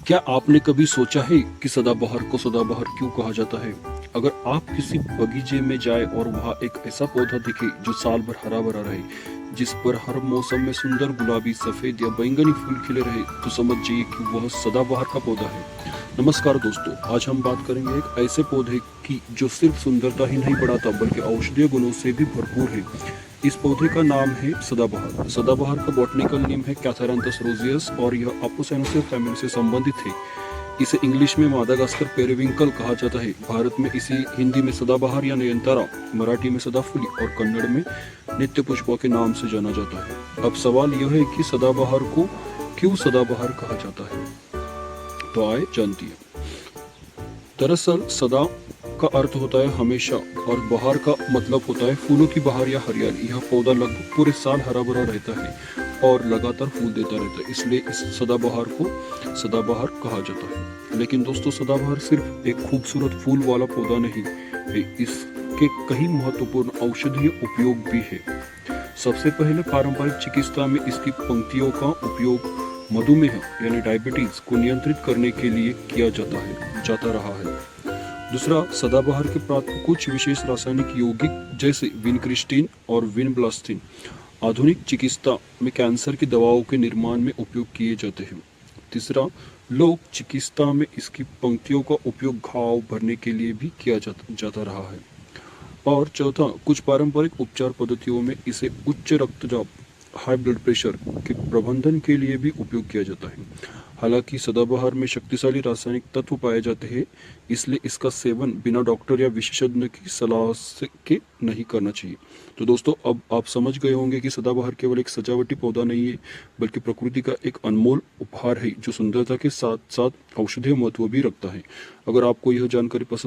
क्या आपने कभी सोचा है कि सदाबहार को सदाबहार क्यों कहा जाता है? अगर आप किसी बगीचे में जाए और वहाँ एक ऐसा पौधा दिखे जो साल भर हरा भरा रहे, जिस पर हर मौसम में सुंदर गुलाबी, सफेद या बैंगनी फूल खिले रहे, तो समझ जाइए कि वह सदाबहार का पौधा है। नमस्कार दोस्तों, आज हम बात करेंगे एक ऐसे पौधे की जो सिर्फ सुंदरता ही नहीं बढ़ाता बल्कि औषधीय गुणों से भी भरपूर है। इस पौधे का नाम है सदाबहार। सदाबहार का बॉटनिकल नेम है कैथारंथस रोजियस और यह अपोसाइनेसी फैमिली से संबंधित है। इसे इंग्लिश में मादागास्कर पेरिविंकल कहा जाता है। भारत में इसे हिंदी में सदाबहार या नयनतारा, मराठी में सदाफुली और कन्नड़ में नित्य पुष्पा के नाम से जाना जाता है। अब सवाल यह है कि सदाबहार को क्यों सदाबहार कहा जाता है, तो आए जानती है। दरअसल सदा का अर्थ होता है हमेशा और बहार का मतलब होता है फूलों की बहार या हरियाली। यह पौधा लगभग पूरे साल हरा भरा रहता है और लगातार फूल देता रहता है, इसलिए इस सदाबहार को सदाबहार कहा जाता है। लेकिन दोस्तों, सदाबहार सिर्फ एक खूबसूरत फूल वाला पौधा नहीं है, इसके कई महत्वपूर्ण औषधीय उपयोग भी है। सबसे पहले पारंपरिक चिकित्सा में इसकी पंक्तियों का उपयोग मधुमेह यानी डायबिटीज को नियंत्रित करने के लिए किया जाता रहा है। दूसरा, सदाबहार के प्राप्त कुछ विशेष रासायनिक यौगिक जैसे विनक्रिस्टिन और विनब्लास्टिन आधुनिक चिकित्सा में कैंसर की दवाओं के निर्माण में उपयोग किए जाते हैं। तीसरा, लोक चिकित्सा में इसकी पंक्तियों का उपयोग घाव भरने के लिए भी किया जाता रहा है। और चौथा, कुछ पारंपरिक उपचार पद्धतियों में इसे उच्च रक्तचाप, हाई ब्लड प्रेशर के प्रबंधन के लिए भी उपयोग किया जाता है। हालांकि सदाबहार में शक्तिशाली रासायनिक तत्व पाए जाते हैं, इसलिए इसका सेवन बिना डॉक्टर या विशेषज्ञ की सलाह के नहीं करना चाहिए। तो दोस्तों, अब आप समझ गए होंगे कि सदाबहार केवल एक सजावटी पौधा नहीं है, बल्कि प्रकृति का एक अनमोल उपहार है जो सुंदरता के साथ साथ औषधीय महत्व भी रखता है। अगर आपको यह जानकारी पसंद